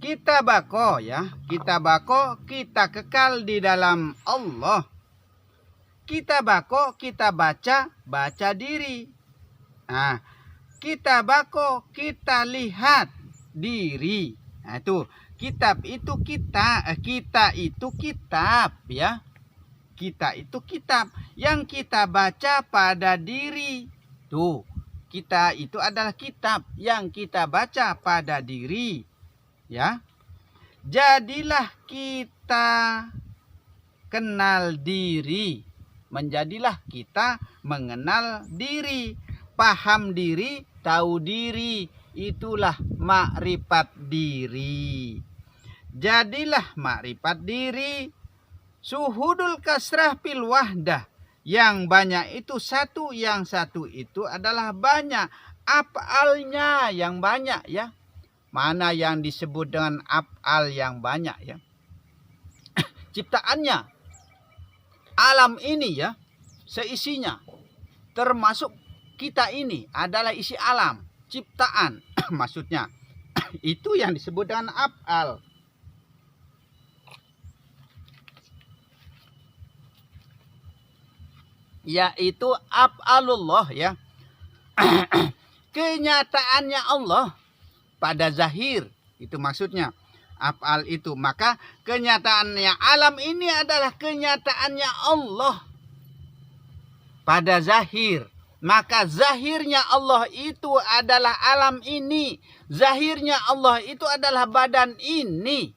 Kita bako ya, kita bako, kita kekal di dalam Allah. Kita bako, kita baca, baca diri. Nah, kita bako, kita lihat diri. Nah, itu kitab itu kita itu kitab ya. Kita itu kitab yang kita baca pada diri. Tuh, kita itu adalah kitab yang kita baca pada diri. Ya. Jadilah kita kenal diri. Menjadilah kita mengenal diri. Paham diri, tahu diri. Itulah makrifat diri. Jadilah makrifat diri. Suhudul kasrah fil wahdah. Yang banyak itu satu, yang satu itu adalah banyak. Af'alnya yang banyak ya. Mana yang disebut dengan af'al yang banyak ya. Ciptaannya. Alam ini ya. Seisinya. Termasuk kita ini adalah isi alam. Ciptaan maksudnya. Itu yang disebut dengan af'al. Yaitu af'alullah ya. Kenyataannya Allah pada zahir, itu maksudnya af'al itu. Maka kenyataannya alam ini adalah kenyataannya Allah pada zahir. Maka zahirnya Allah itu adalah alam ini. Zahirnya Allah itu adalah badan ini.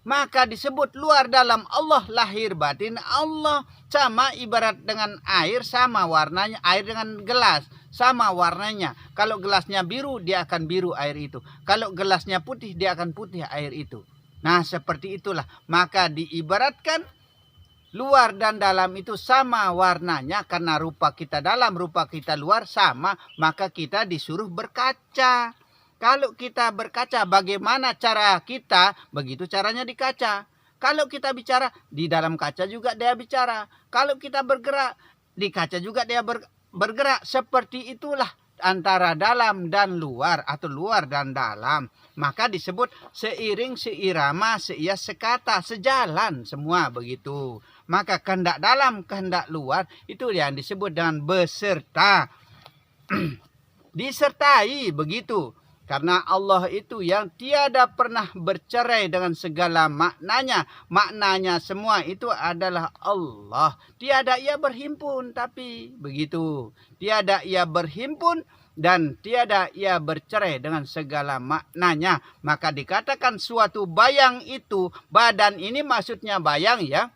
Maka disebut luar dalam Allah, lahir batin Allah. Sama ibarat dengan air, sama warnanya. Air dengan gelas, sama warnanya. Kalau gelasnya biru, dia akan biru air itu. Kalau gelasnya putih, dia akan putih air itu. Nah, seperti itulah. Maka diibaratkan luar dan dalam itu sama warnanya. Karena rupa kita dalam, rupa kita luar sama. Maka kita disuruh berkaca. Kalau kita berkaca, bagaimana cara kita? Begitu caranya dikaca. Kalau kita bicara, di dalam kaca juga dia bicara. Kalau kita bergerak, di kaca juga dia bergerak. Seperti itulah antara dalam dan luar, atau luar dan dalam. Maka disebut seiring, seirama, seia, sekata, sejalan semua begitu. Maka kehendak dalam, kehendak luar, itu yang disebut dengan beserta. Disertai begitu. Karena Allah itu yang tiada pernah bercerai dengan segala maknanya. Maknanya semua itu adalah Allah. Tiada ia berhimpun, tapi begitu. Tiada ia berhimpun dan tiada ia bercerai dengan segala maknanya. Maka dikatakan suatu bayang itu, badan ini maksudnya bayang ya.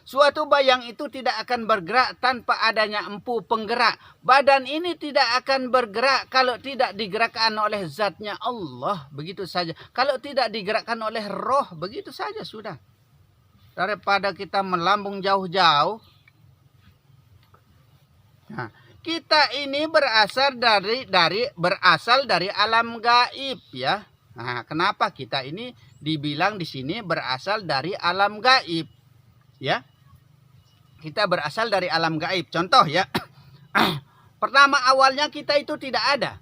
Suatu bayang itu tidak akan bergerak tanpa adanya empu penggerak. Badan ini tidak akan bergerak kalau tidak digerakkan oleh zatnya Allah. Begitu saja. Kalau tidak digerakkan oleh roh, begitu saja sudah. Daripada kita melambung jauh-jauh. Nah, kita ini berasal dari alam gaib ya. Nah, kenapa kita ini dibilang di sini berasal dari alam gaib? Ya. Kita berasal dari alam gaib. Contoh ya. Pertama awalnya kita itu tidak ada.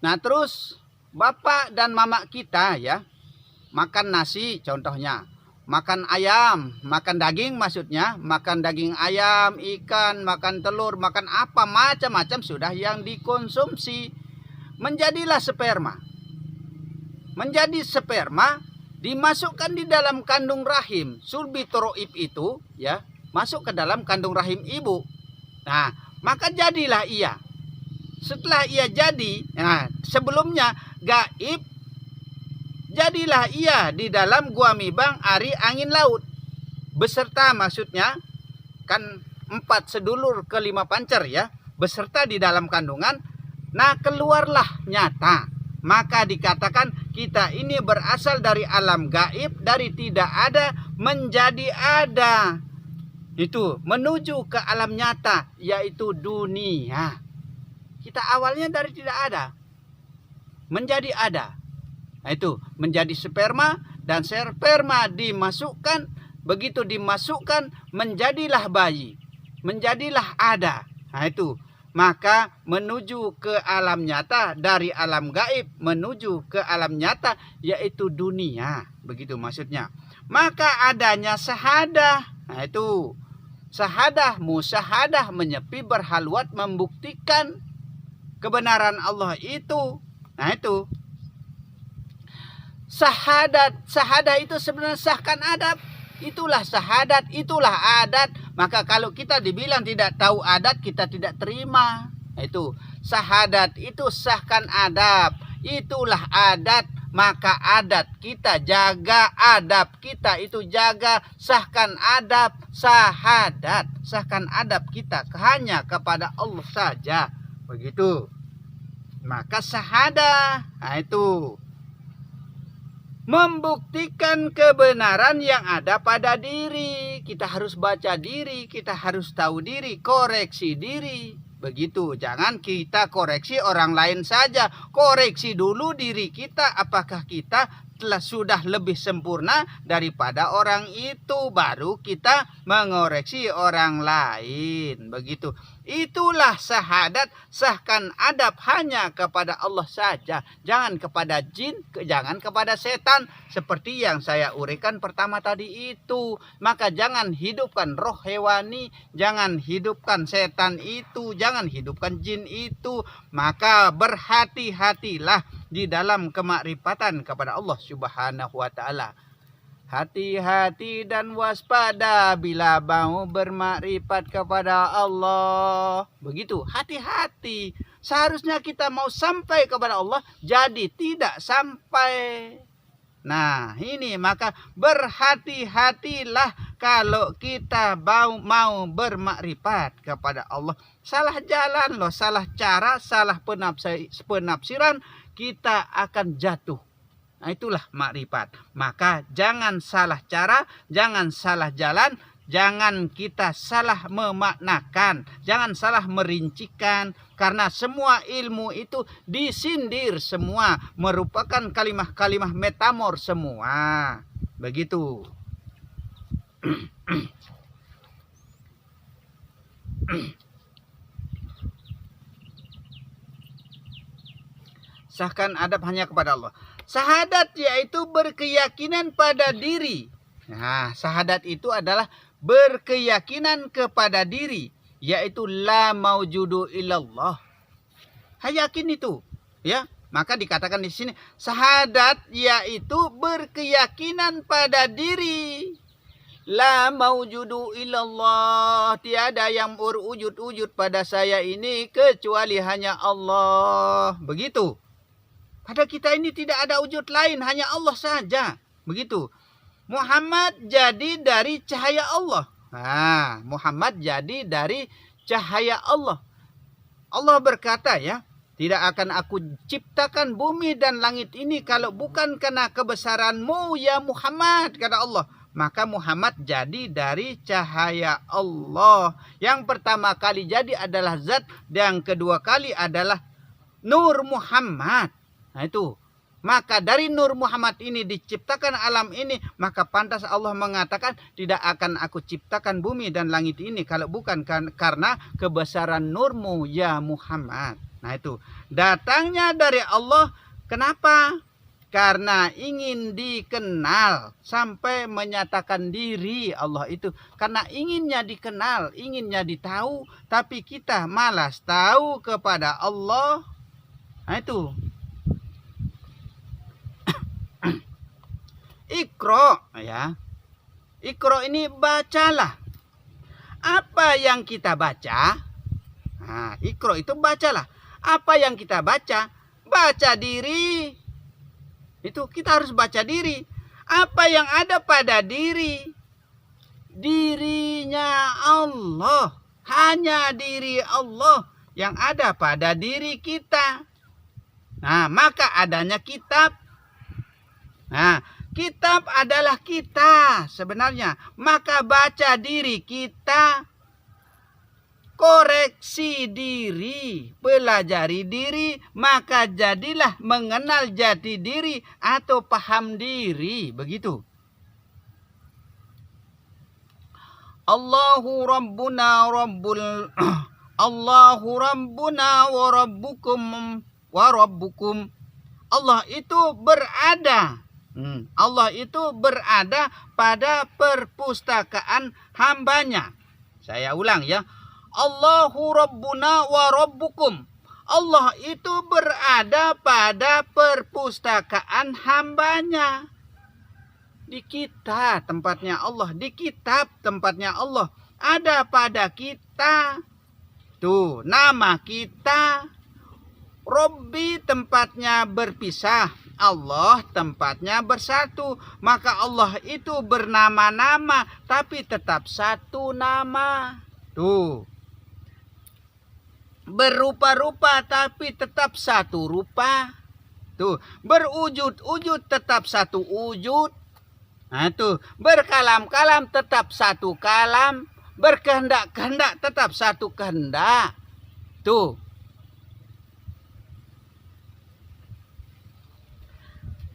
Nah terus bapak dan mama kita ya. Makan nasi contohnya. Makan ayam. Makan daging maksudnya. Makan daging ayam, ikan, makan telur, makan apa. Macam-macam sudah yang dikonsumsi. Menjadilah sperma. Menjadi sperma. Dimasukkan di dalam kandung rahim sulbi toroib itu ya, masuk ke dalam kandung rahim ibu. Nah, maka jadilah ia. Setelah ia jadi, nah, sebelumnya gaib, jadilah ia di dalam gua mibang ari angin laut. Beserta maksudnya kan 4 sedulur ke 5 pancer ya, beserta di dalam kandungan. Nah, keluarlah nyata. Maka dikatakan kita ini berasal dari alam gaib, dari tidak ada menjadi ada. Itu menuju ke alam nyata, yaitu dunia. Kita awalnya dari tidak ada, menjadi ada. Nah, itu menjadi sperma, dan sperma dimasukkan, begitu dimasukkan menjadilah bayi, menjadilah ada. Nah, itu maka menuju ke alam nyata, dari alam gaib menuju ke alam nyata, yaitu dunia. Begitu maksudnya. Maka adanya syahadah. Nah itu syahadah, musyahadah, menyepi, berhalwat, membuktikan kebenaran Allah itu. Nah itu syahadah itu sebenarnya sahkan adab. Itulah syahadat, itulah adat. Maka kalau kita dibilang tidak tahu adat, kita tidak terima. Itu syahadat itu sahkan adab. Itulah adat. Maka adat kita jaga, adab kita itu jaga, sahkan adab, syahadat, sahkan adab kita hanya kepada Allah saja. Begitu. Maka syahadah, nah itu membuktikan kebenaran yang ada pada diri. Kita harus baca diri, kita harus tahu diri, koreksi diri. Begitu, jangan kita koreksi orang lain saja. Koreksi dulu diri kita, apakah kita sudah lebih sempurna daripada orang itu, baru kita mengoreksi orang lain. Begitu. Itulah syahadat, sahkan adab hanya kepada Allah saja, jangan kepada jin, jangan kepada setan, seperti yang saya uraikan pertama tadi itu. Maka jangan hidupkan roh hewani, jangan hidupkan setan itu, jangan hidupkan jin itu. Maka berhati-hatilah di dalam kemakrifatan kepada Allah Subhanahu wa taala. Hati-hati dan waspada bila mau bermakrifat kepada Allah. Begitu, hati-hati. Seharusnya kita mau sampai kepada Allah, jadi tidak sampai. Nah, ini maka berhati-hatilah kalau kita mau bermakrifat kepada Allah. Salah jalan loh, salah cara, salah penafsiran, kita akan jatuh. Nah, itulah makrifat. Maka jangan salah cara, jangan salah jalan, jangan kita salah memaknakan, jangan salah merincikan, karena semua ilmu itu disindir semua, merupakan kalimah-kalimah metamor semua. Begitu. Sahkan adab hanya kepada Allah. Syahadat yaitu berkeyakinan pada diri. Nah, syahadat itu adalah berkeyakinan kepada diri, yaitu la maujudu illallah. Yakin itu, ya. Maka dikatakan di sini syahadat yaitu berkeyakinan pada diri. La maujudu illallah, tiada yang berwujud-wujud pada saya ini kecuali hanya Allah. Begitu. Pada kita ini tidak ada wujud lain, hanya Allah saja. Begitu. Muhammad jadi dari cahaya Allah. Nah, Muhammad jadi dari cahaya Allah. Allah berkata ya, tidak akan aku ciptakan bumi dan langit ini kalau bukan karena kebesaranmu ya Muhammad, kata Allah. Maka Muhammad jadi dari cahaya Allah. Yang pertama kali jadi adalah zat, yang kedua kali adalah Nur Muhammad. Nah itu, maka dari Nur Muhammad ini diciptakan alam ini, maka pantas Allah mengatakan tidak akan aku ciptakan bumi dan langit ini kalau bukan karena kebesaran nurmu ya Muhammad. Nah itu, datangnya dari Allah. Kenapa? Karena ingin dikenal sampai menyatakan diri Allah itu. Karena inginnya dikenal, inginnya ditahu, tapi kita malas tahu kepada Allah. Nah itu. Iqra, ya. Iqra ini bacalah. Apa yang kita baca? Nah, Iqra itu bacalah. Apa yang kita baca? Baca diri. Itu kita harus baca diri. Apa yang ada pada diri? Dirinya Allah. Hanya diri Allah yang ada pada diri kita. Nah, maka adanya kitab. Nah, kitab adalah kita sebenarnya. Maka baca diri kita, koreksi diri, pelajari diri, maka jadilah mengenal jati diri atau paham diri. Begitu. Allahu Rabbuna Rabbul Allahu Rabbuna wa Rabbukum wa Rabbukum. Allah itu berada. Allah itu berada pada perpustakaan hambanya. Saya ulang ya. Allahu Rabbuna wa Rabbukum. Allah itu berada pada perpustakaan hambanya. Di kita tempatnya Allah. Di kitab tempatnya Allah. Ada pada kita. Tuh, nama kita. Robbi tempatnya berpisah. Allah tempatnya bersatu. Maka Allah itu bernama-nama, tapi tetap satu nama. Tuh. Berupa-rupa, tapi tetap satu rupa. Tuh. Berwujud-wujud, tetap satu wujud. Nah tuh. Berkalam-kalam, tetap satu kalam. Berkehendak-kehendak, tetap satu kehendak. Tuh.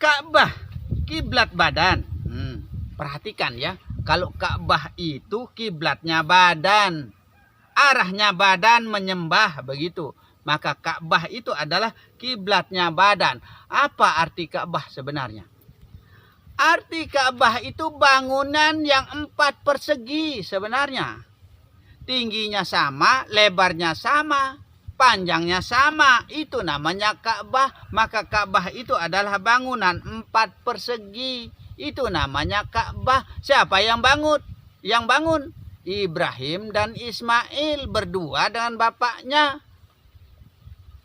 Ka'bah, kiblat badan. Perhatikan ya. Kalau Ka'bah itu kiblatnya badan. Arahnya badan menyembah, begitu. Maka Ka'bah itu adalah kiblatnya badan. Apa arti Ka'bah sebenarnya? Arti Ka'bah itu bangunan yang 4 persegi sebenarnya. Tingginya sama, lebarnya sama, panjangnya sama. Itu namanya Ka'bah. Maka Ka'bah itu adalah bangunan 4 persegi. Itu namanya Ka'bah. Siapa yang bangun? Yang bangun Ibrahim dan Ismail berdua dengan bapaknya.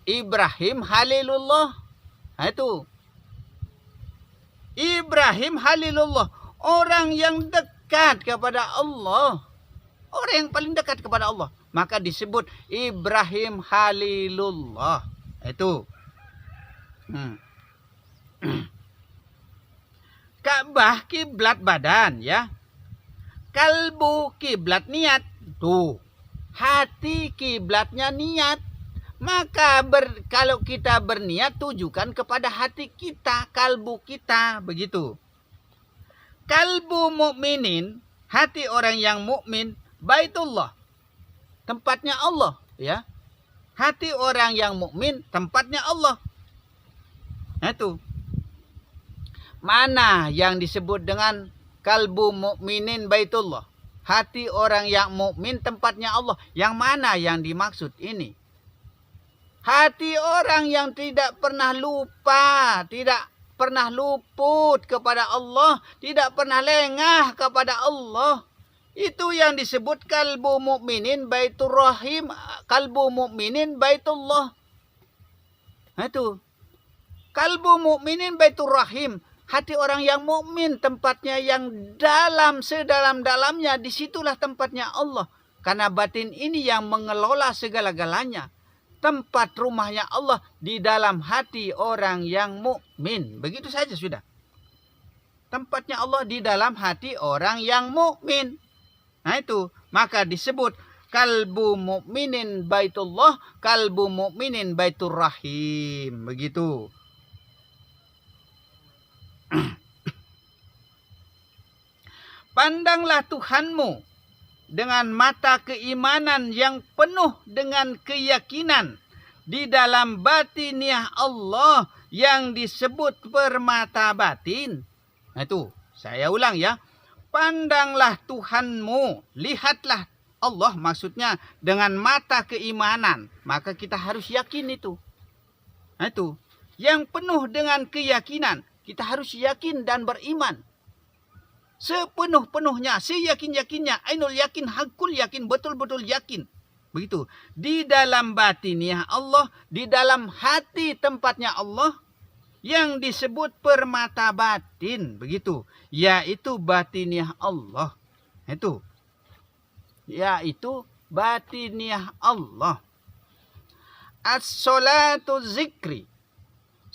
Ibrahim Halilullah. Nah itu. Ibrahim Halilullah. Orang yang dekat kepada Allah. Orang yang paling dekat kepada Allah. Maka disebut Ibrahim Halilullah. Itu. Ka'bah kiblat badan ya. Kalbu kiblat niat. Tuh. Hati kiblatnya niat. Maka kalau kita berniat, tujukan kepada hati kita, kalbu kita, begitu. Kalbu mukminin, hati orang yang mukmin, Baitullah, tempatnya Allah, ya. Hati orang yang mukmin, tempatnya Allah. Nah itu. Mana yang disebut dengan kalbu mukminin Baitullah? Hati orang yang mukmin, tempatnya Allah. Yang mana yang dimaksud ini? Hati orang yang tidak pernah lupa, tidak pernah luput kepada Allah, tidak pernah lengah kepada Allah. Itu yang disebut kalbu mukminin baitur rahim, kalbu mukminin baitullah. Nah itu. Kalbu mukminin baitur rahim, hati orang yang mukmin, tempatnya yang dalam, sedalam-dalamnya, disitulah tempatnya Allah. Karena batin ini yang mengelola segala-galanya. Tempat rumahnya Allah di dalam hati orang yang mukmin. Begitu saja sudah. Tempatnya Allah di dalam hati orang yang mukmin. Nah itu, maka disebut kalbu mukminin baitullah, kalbu mukminin baitur rahim. Begitu. Pandanglah Tuhanmu dengan mata keimanan yang penuh dengan keyakinan di dalam batiniah Allah yang disebut permata batin. Nah itu, saya ulang ya. Pandanglah Tuhanmu, lihatlah Allah, maksudnya dengan mata keimanan. Maka kita harus yakin itu. Nah itu, yang penuh dengan keyakinan. Kita harus yakin dan beriman. Sepenuh-penuhnya, seyakin-yakinnya, ainul yakin, hakul yakin, betul-betul yakin. Begitu. Di dalam batiniah Allah, di dalam hati tempatnya Allah, yang disebut permata batin. Begitu. Yaitu batiniah Allah. Itu. Yaitu batiniah Allah. As-salatu zikri.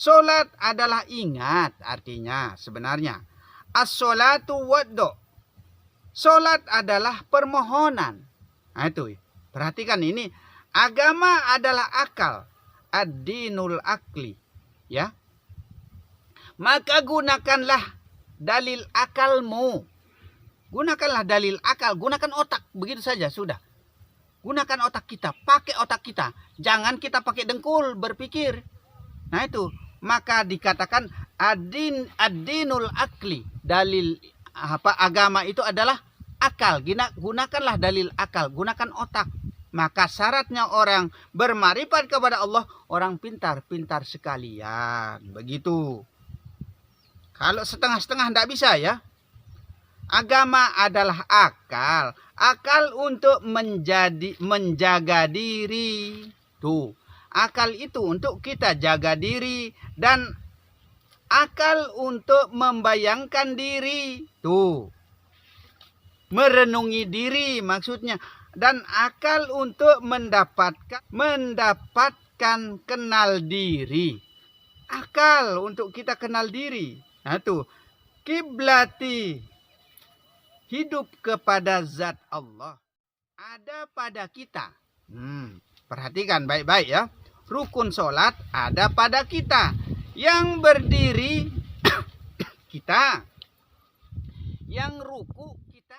Solat adalah ingat artinya sebenarnya. As-salatu waddo. Solat adalah permohonan. Nah itu. Perhatikan ini. Agama adalah akal. Ad-dinul akli. Ya. Maka gunakanlah dalil akalmu. Gunakanlah dalil akal. Gunakan otak. Begitu saja sudah. Gunakan otak kita, pakai otak kita. Jangan kita pakai dengkul berpikir. Nah itu, maka dikatakan ad-dinul akli. Dalil agama itu adalah akal. Gunakanlah dalil akal, gunakan otak. Maka syaratnya orang bermarifat kepada Allah, orang pintar sekalian. Begitu. Kalau setengah-setengah tidak bisa ya. Agama adalah akal. Akal untuk menjaga diri. Tuh. Akal itu untuk kita jaga diri. Dan akal untuk membayangkan diri. Tuh. Merenungi diri maksudnya. Dan akal untuk mendapatkan kenal diri. Akal untuk kita kenal diri. Nah tuh. Kiblati. Hidup kepada zat Allah. Ada pada kita. Perhatikan baik-baik ya. Rukun sholat ada pada kita. Yang berdiri kita. Yang ruku kita.